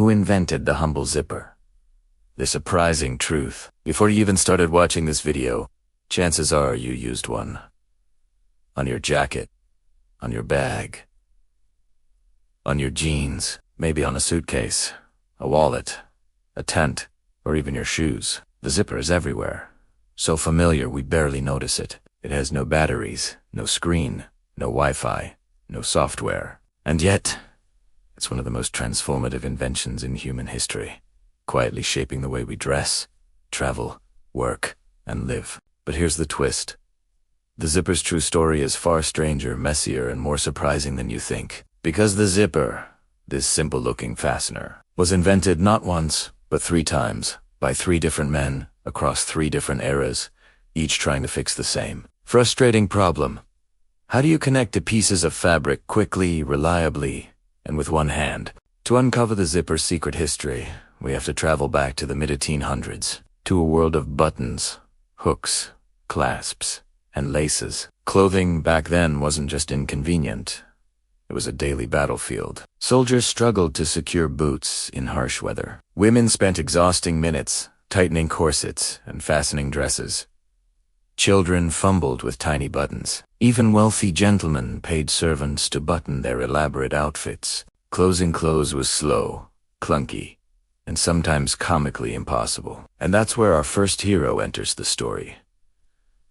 Who invented the humble zipper? The surprising truth. Before you even started watching this video, chances are you used one. On your jacket, on your bag, on your jeans, maybe on a suitcase, a wallet, a tent, or even your shoes. The zipper is everywhere. So familiar we barely notice it. It has no batteries, no screen, no Wi-Fi, no software. And yet, it's one of the most transformative inventions in human history, quietly shaping the way we dress, travel, work, and live. But here's the twist. The zipper's true story is far stranger, messier, and more surprising than you think. Because the zipper, this simple-looking fastener, was invented not once, but 3 times, by 3 different men, across 3 different eras, each trying to fix the same frustrating problem. How do you connect 2 pieces of fabric quickly, reliably, and with one hand? To uncover the zipper's secret history, we have to travel back to the mid-1800s, to a world of buttons, hooks, clasps, and laces. Clothing back then wasn't just inconvenient. It was a daily battlefield. Soldiers struggled to secure boots in harsh weather. Women spent exhausting minutes tightening corsets and fastening dresses. Children fumbled with tiny buttons. Even wealthy gentlemen paid servants to button their elaborate outfits. Closing clothes was slow, clunky, and sometimes comically impossible. And that's where our first hero enters the story.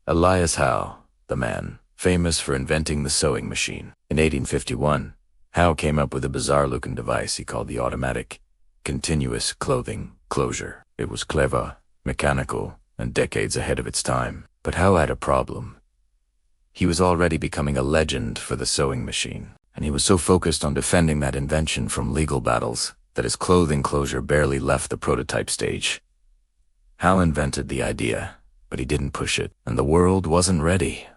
Elias Howe, the man, famous for inventing the sewing machine. In 1851, Howe came up with a bizarre-looking device he called the automatic, continuous clothing closure. It was clever, mechanical, and decades ahead of its time. But Howe had a problem. He was already becoming a legend for the sewing machine, and he was so focused on defending that invention from legal battles that his clothing closure barely left the prototype stage. Howe invented the idea, but he didn't push it, and the world wasn't ready.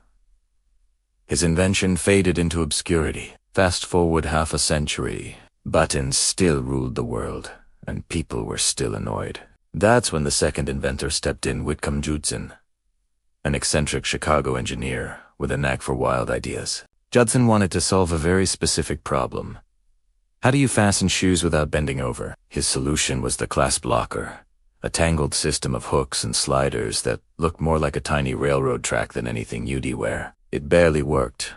His invention faded into obscurity. Fast forward half a century, buttons still ruled the world, and people were still annoyed. That's when the second inventor stepped in, Whitcomb Judson, an eccentric Chicago engineer with a knack for wild ideas. Judson wanted to solve a very specific problem. How do you fasten shoes without bending over? His solution was the clasp locker, a tangled system of hooks and sliders that looked more like a tiny railroad track than anything you'd wear. It barely worked,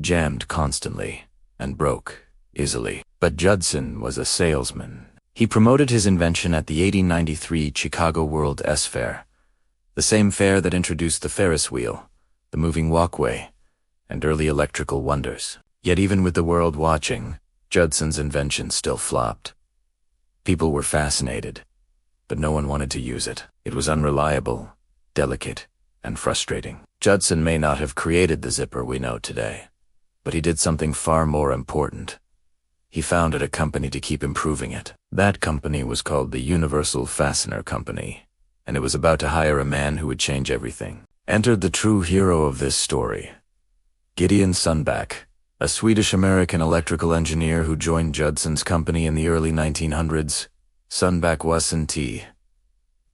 jammed constantly, and broke easily. But Judson was a salesman. He promoted his invention at the 1893 Chicago World S Fair, the same fair that introduced the Ferris wheel, the moving walkway, and early electrical wonders. Yet even with the world watching, Judson's invention still flopped. People were fascinated, but no one wanted to use it. It was unreliable, delicate, and frustrating. Judson may not have created the zipper we know today, but he did something far more important. He founded a company to keep improving it. That company was called the Universal Fastener Company, and it was about to hire a man who would change everything. Entered the true hero of this story, Gideon Sundback, a Swedish-American electrical engineer who joined Judson's company in the early 1900s. Sundback wasn't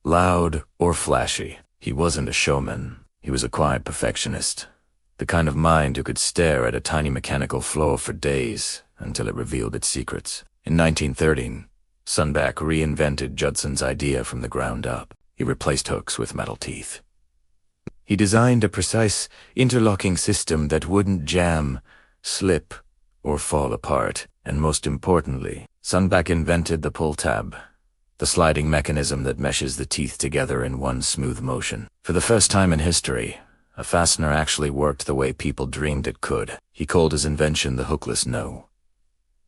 loud or flashy. He wasn't a showman. He was a quiet perfectionist, the kind of mind who could stare at a tiny mechanical flaw for days until it revealed its secrets. In 1913, Sundback reinvented Judson's idea from the ground up. He replaced hooks with metal teeth. He designed a precise interlocking system that wouldn't jam, slip, or fall apart. And most importantly, Sundback invented the pull tab, the sliding mechanism that meshes the teeth together in one smooth motion. For the first time in history, a fastener actually worked the way people dreamed it could. He called his invention the hookless No.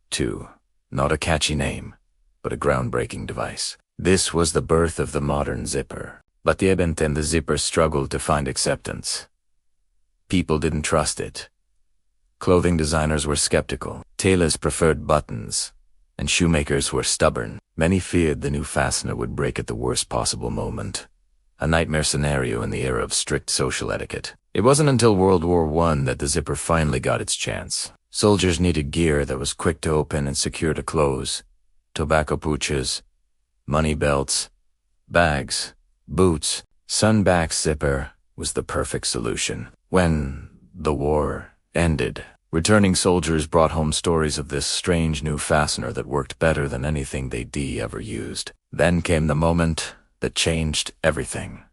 2. Not a catchy name, but a groundbreaking device. This was the birth of the modern zipper. But the event and the zipper struggled to find acceptance. People didn't trust it. Clothing designers were skeptical. Tailors preferred buttons, and shoemakers were stubborn. Many feared the new fastener would break at the worst possible moment, a nightmare scenario in the era of strict social etiquette. It wasn't until World War I that the zipper finally got its chance. Soldiers needed gear that was quick to open and secure to close. Tobacco pouches, money belts, bags, boots. Sundback's zipper was the perfect solution. When the war ended, Returning soldiers brought home stories of this strange new fastener that worked better than anything they'd ever used. Then came the moment that changed everything.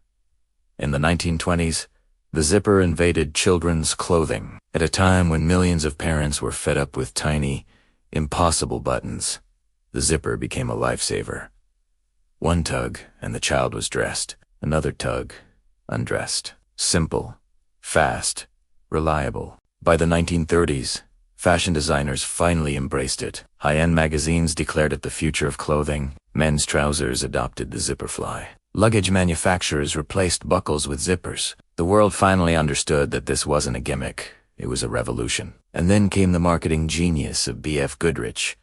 In the 1920s, the zipper invaded children's clothing. At a time when millions of parents were fed up with tiny, impossible buttons, the zipper became a lifesaver. One tug, and the child was dressed. Another tug, undressed. Simple, fast, reliable. By the 1930s, fashion designers finally embraced it. High-end magazines declared it the future of clothing. Men's trousers adopted the zipper fly. Luggage manufacturers replaced buckles with zippers. The world finally understood that this wasn't a gimmick. It was a revolution. And then came the marketing genius of B.F. Goodrich,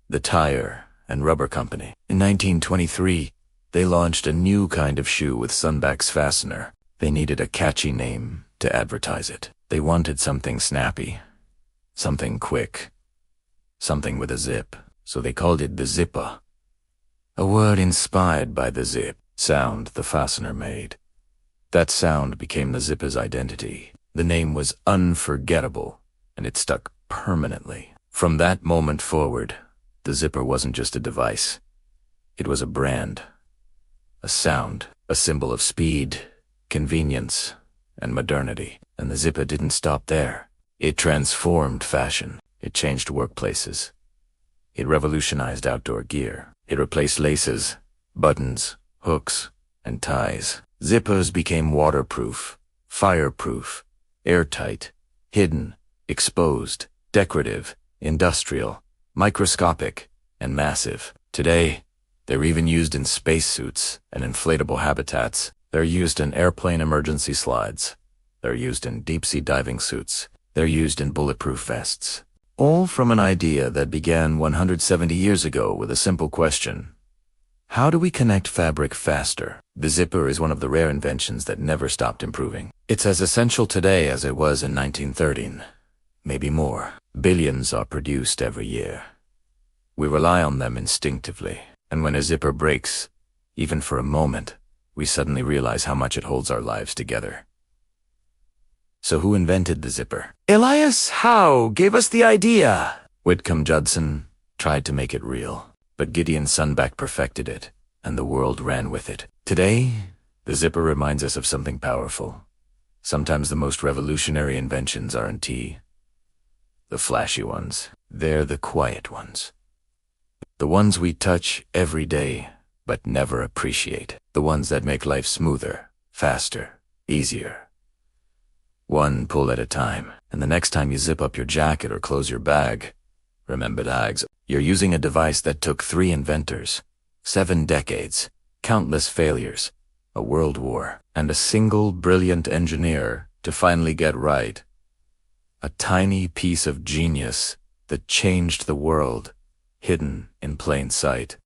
the tire and rubber company. In 1923, they launched a new kind of shoe with Sunback's fastener. They needed a catchy name to advertise it. They wanted something snappy, something quick, something with a zip. So they called it the zipper, a word inspired by the zip sound the fastener made. That sound became the zipper's identity. The name was unforgettable, and it stuck permanently. From that moment forward, the zipper wasn't just a device. It was a brand, a sound, a symbol of speed, convenience, and modernity. And the zipper didn't stop there. It transformed fashion. It changed workplaces. It revolutionized outdoor gear. It replaced laces, buttons, hooks, and ties. Zippers became waterproof, fireproof, airtight, hidden, exposed, decorative, industrial, microscopic, and massive. Today, they're even used in spacesuits and inflatable habitats. They're used in airplane emergency slides. They're used in deep-sea diving suits. They're used in bulletproof vests. All from an idea that began 170 years ago with a simple question. How do we connect fabric faster? The zipper is one of the rare inventions that never stopped improving. It's as essential today as it was in 1913. Maybe more. Billions are produced every year. We rely on them instinctively. And when a zipper breaks, even for a moment, we suddenly realize how much it holds our lives together. So who invented the zipper? Elias Howe gave us the idea. Whitcomb Judson tried to make it real, but Gideon Sunback perfected it, and the world ran with it. Today, the zipper reminds us of something powerful. Sometimes the most revolutionary inventions aren't the flashy ones. They're the quiet ones. The ones we touch every day, but never appreciate. The ones that make life smoother, faster, easier. One pull at a time. And the next time you zip up your jacket or close your bag, remember tags. You're using a device that took 3 inventors, 7 decades, countless failures, a world war, and a single brilliant engineer to finally get right. A tiny piece of genius that changed the world, hidden in plain sight.